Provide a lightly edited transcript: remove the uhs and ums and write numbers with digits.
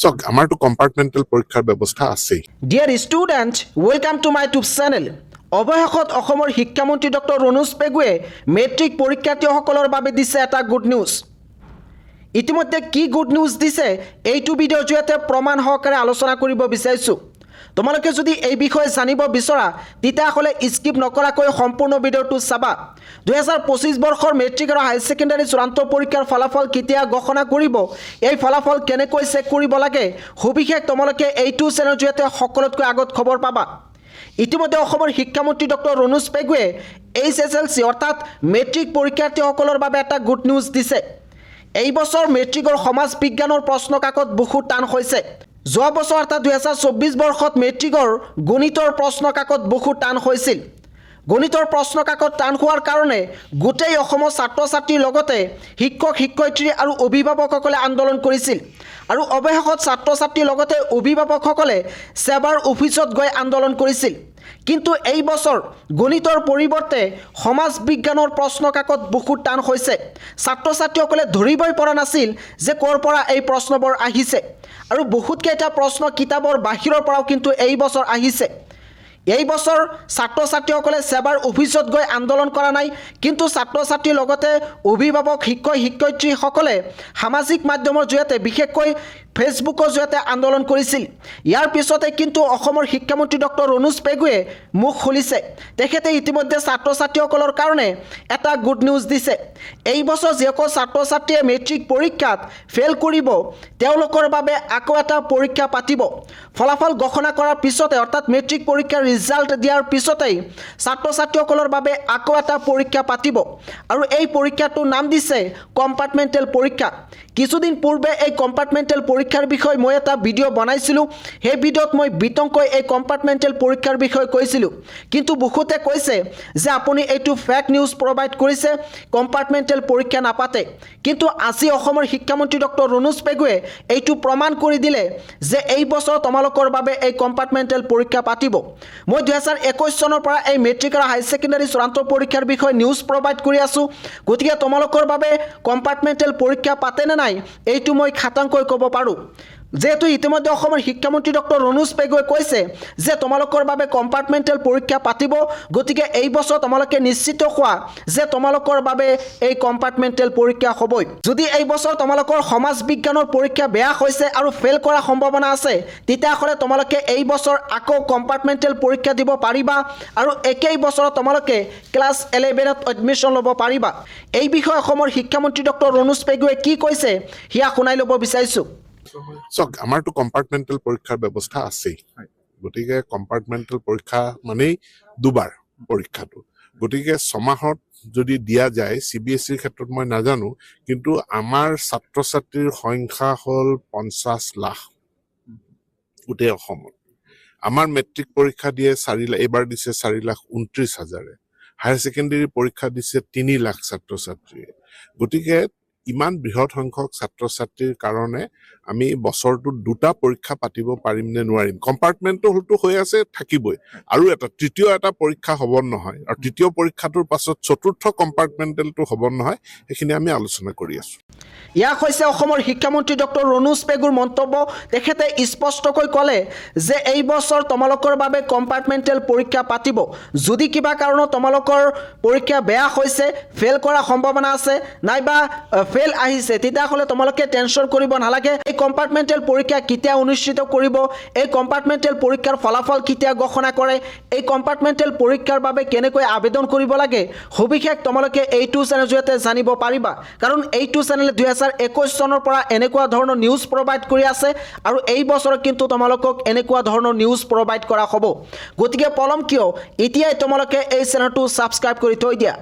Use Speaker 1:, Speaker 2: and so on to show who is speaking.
Speaker 1: So, আমাৰটো compartmental পৰীক্ষাৰ ব্যৱস্থা আছে।
Speaker 2: Dear student, welcome to my YouTube channel. অৱশেষত অসমৰ শিক্ষামন্ত্ৰী ডক্টৰ ৰণোজ পেগুৱে মেট্ৰিক পৰীক্ষাৰ্থীসকলৰ বাবে দিছে এটা গুড নিউজ। ইতিমধ্যে কি গুড নিউজ দিছে এইটো ভিডিঅ'ৰ জৰিয়তে প্ৰমাণ সহকাৰে আলোচনা কৰিব বিচাৰিছোঁ। তোমালোকে যদি এই বিষয়ে জানিব বিচৰা তেতিয়াহ'লে স্কিপ নকৰাকৈ সম্পূৰ্ণ ভিডিঅ'টো চাবা। 2025 বৰ্ষৰ মেট্ৰিক আৰু হায়াৰ ছেকেণ্ডাৰী চূড়ান্ত পৰীক্ষাৰ ফলাফল কেতিয়া ঘোষণা কৰিব, এই ফলাফল কেনেকৈ চেক কৰিব লাগে, সবিশেষ তোমালোকে এইটো চেনেলৰ জৰিয়তে সকলোতকৈ আগত খবৰ পাবা। ইতিমধ্যে অসমৰ শিক্ষামন্ত্ৰী ডক্টৰ ৰণোজ পেগুৱে HSLC অৰ্থাৎ মেট্ৰিক পৰীক্ষাৰ্থীসকলৰ বাবে এটা গুড নিউজ দিছে। এই বছৰ মেট্ৰিকৰ সমাজ বিজ্ঞানৰ প্ৰশ্ন কাকত বহুত টান হৈছে। যোৱা বছৰ অৰ্থাৎ 2024 বৰ্ষত মেট্ৰিকৰ গণিতৰ প্ৰশ্ন কাকত বহুত টান হৈছিল। গণিতৰ প্ৰশ্ন কাকত টান হোৱাৰ কাৰণে গোটেই অসমৰ ছাত্ৰ ছাত্ৰীৰ লগতে শিক্ষক শিক্ষয়িত্ৰী আৰু অভিভাৱকসকলে আন্দোলন কৰিছিল আৰু অৱশেষত ছাত্ৰ ছাত্ৰীৰ লগতে অভিভাৱকসকলে সেৱাৰ অফিচত গৈ আন্দোলন কৰিছিল। কিন্তু এই বছৰ গণিতৰ পৰিৱৰ্তে সমাজ বিজ্ঞানৰ প্ৰশ্ন কাকত বহুত টান হৈছে। ছাত্ৰ ছাত্ৰীসকলে ধৰিবই পৰা নাছিল যে ক'ৰ পৰা এই প্ৰশ্নবোৰ আহিছে আৰু বহুতকেইটা প্ৰশ্ন কিতাপৰ বাহিৰৰ পৰাও কিন্তু এই বছৰ আহিছে। এই বছৰ ছাত্ৰ ছাত্ৰীসকলে সেৱাৰ অফিচত গৈ আন্দোলন কৰা নাই, কিন্তু ছাত্ৰ ছাত্ৰীৰ লগতে অভিভাৱক শিক্ষক শিক্ষয়িত্ৰীসকলে সামাজিক মাধ্যমৰ জৰিয়তে বিশেষকৈ ফেচবুকৰ জৰিয়তে আন্দোলন কৰিছিল। ইয়াৰ পিছতে কিন্তু অসমৰ শিক্ষামন্ত্ৰী ডক্টৰ ৰণোজ পেগুৱে মুখ খুলিছে। তেখেতে ইতিমধ্যে ছাত্ৰ ছাত্ৰীসকলৰ কাৰণে এটা গুড নিউজ দিছে। এই বছৰ যিসকল ছাত্ৰ ছাত্ৰীয়ে মেট্ৰিক পৰীক্ষাত ফেইল কৰিব তেওঁলোকৰ বাবে আকৌ এটা পৰীক্ষা পাতিব। ফলাফল ঘোষণা কৰাৰ পিছতে অৰ্থাৎ মেট্ৰিক পৰীক্ষাৰ ৰিজাল্ট দিয়াৰ পিছতেই ছাত্ৰ ছাত্ৰীসকলৰ বাবে আকৌ এটা পৰীক্ষা পাতিব আৰু এই পৰীক্ষাটোৰ নাম দিছে কম্পাৰ্টমেণ্টেল পৰীক্ষা। কিছুদিন পূৰ্বে এই কম্পাৰ্টমেণ্টেল পৰীক্ষাৰ বিষয়ে মই এটা ভিডিঅ' বনাইছিলোঁ। সেই ভিডিঅ'ত মই বিতংকৈ এই কম্পাৰ্টমেণ্টেল পৰীক্ষাৰ বিষয়ে কৈছিলোঁ, কিন্তু বহুতে কৈছে যে আপুনি এইটো ফেক নিউজ প্ৰভাইড কৰিছে, কম্পাৰ্টমেণ্টেল পৰীক্ষা নাপাতে। কিন্তু আজি অসমৰ শিক্ষামন্ত্ৰী ডক্টৰ ৰণোজ পেগুৱে এইটো প্ৰমাণ কৰি দিলে যে এই বছৰ তোমালোকৰ বাবে এই কম্পাৰ্টমেণ্টেল পৰীক্ষা পাতিব। মই 2021 চনৰ পৰা এই মেট্ৰিক আৰু হায়াৰ ছেকেণ্ডাৰী চূড়ান্ত পৰীক্ষাৰ বিষয়ে নিউজ প্ৰভাইড কৰি আছোঁ। গতিকে তোমালোকৰ বাবে কম্পাৰ্টমেণ্টেল পৰীক্ষা পাতে নে নাই এইটো মই খাটাংকৈ ক'ব পাৰোঁ। যেহেতু ইতিমধ্যে অসমৰ শিক্ষামন্ত্ৰী ডক্টৰ ৰণোজ পেগুৱে কৈছে যে তোমালোকৰ বাবে কম্পাৰ্টমেণ্টেল পৰীক্ষা পাতিব, গতিকে এই বছৰ তোমালোকে নিশ্চিত হোৱা যে তোমালোকৰ বাবে এই কম্পাৰ্টমেণ্টেল পৰীক্ষা হ'বই। যদি এই বছৰ তোমালোকৰ সমাজ বিজ্ঞানৰ পৰীক্ষা বেয়া হৈছে আৰু ফেইল কৰাৰ সম্ভাৱনা আছে তেতিয়াহ'লে তোমালোকে এই বছৰ আকৌ কম্পাৰ্টমেণ্টেল পৰীক্ষা দিব পাৰিবা আৰু একেই বছৰত তোমালোকে ক্লাছ 11ত এডমিশ্যন ল'ব পাৰিবা। এই বিষয়ে অসমৰ শিক্ষামন্ত্ৰী ডক্টৰ ৰণোজ পেগুৱে কি কৈছে সেয়া শুনাই ল'ব বিচাৰিছোঁ।
Speaker 1: So, আমাৰটো কম্পাৰ্টমেণ্টেল পৰীক্ষাৰ ব্যৱস্থা আছেই। গতিকে কম্পাৰ্টমেণ্টেল পৰীক্ষা মানেই দুবাৰ পৰীক্ষাটো। গতিকে 6 মাহত যদি দিয়া যায়, CBSEৰ ক্ষেত্ৰত মই নাজানো, কিন্তু আমাৰ ছাত্ৰ ছাত্ৰীৰ সংখ্যা হ'ল 50 লাখ গোটেই অসমত। আমাৰ মেট্ৰিক পৰীক্ষা দিয়ে 4 লাখ, এইবাৰ দিছে 4,29,000। হায়াৰ ছেকেণ্ডেৰী পৰীক্ষা দিছে 3 লাখ ছাত্ৰ ছাত্ৰীয়ে। গতিকে ইমান বৃহৎ সংখ্যক ছাত্ৰ ছাত্ৰীৰ কাৰণে আমি বছৰটোত দুটা পৰীক্ষা পাতিব পাৰিম নে নোৱাৰিম। কম্পাৰ্টমেণ্টটো হৈ আছে, থাকিবই, আৰু তৃতীয় এটা পৰীক্ষা হ'ব নহয়, আৰু তৃতীয় পৰীক্ষাটোৰ পাছত চতুৰ্থ কম্পাৰ্টমেণ্টেলটো হ'ব নহয়, সেইখিনি আমি আলোচনা কৰি আছোঁ।
Speaker 2: ইয়াক হৈছে অসমৰ শিক্ষামন্ত্ৰী ডক্টৰ ৰণোজ পেগুৰ মন্তব্য। তেখেতে স্পষ্টকৈ ক'লে যে এই বছৰ তোমালোকৰ বাবে কম্পাৰ্টমেণ্টেল পৰীক্ষা পাতিব। যদি কিবা কাৰণত তোমালোকৰ পৰীক্ষা বেয়া হৈছে, ফেইল কৰাৰ সম্ভাৱনা আছে, নাইবা ফেইল আহিছে, তেতিয়াহ'লে তোমালোকে টেনশ্যন কৰিব নালাগে। এই কম্পাৰ্টমেণ্টেল পৰীক্ষা কেতিয়া অনুষ্ঠিত কৰিব, এই কম্পাৰ্টমেণ্টেল পৰীক্ষাৰ ফলাফল কেতিয়া ঘোষণা কৰে, এই কম্পাৰ্টমেণ্টেল পৰীক্ষাৰ বাবে কেনেকৈ আবেদন কৰিব লাগে, সবিশেষ তোমালোকে এইটো চেনেলৰ জৰিয়তে জানিব পাৰিবা। কাৰণ এইটো চেনেলে 2021 চনৰ পৰা এনেকুৱা ধৰণৰ নিউজ প্ৰভাইড কৰি আছে আৰু এই বছৰ কিন্তু তোমালোকক এনেকুৱা ধৰণৰ নিউজ প্ৰভাইড কৰা হ'ব। গতিকে পলম কিয়, এতিয়াই তোমালোকে এই চেনেলটো ছাবস্ক্ৰাইব কৰি থৈ দিয়া।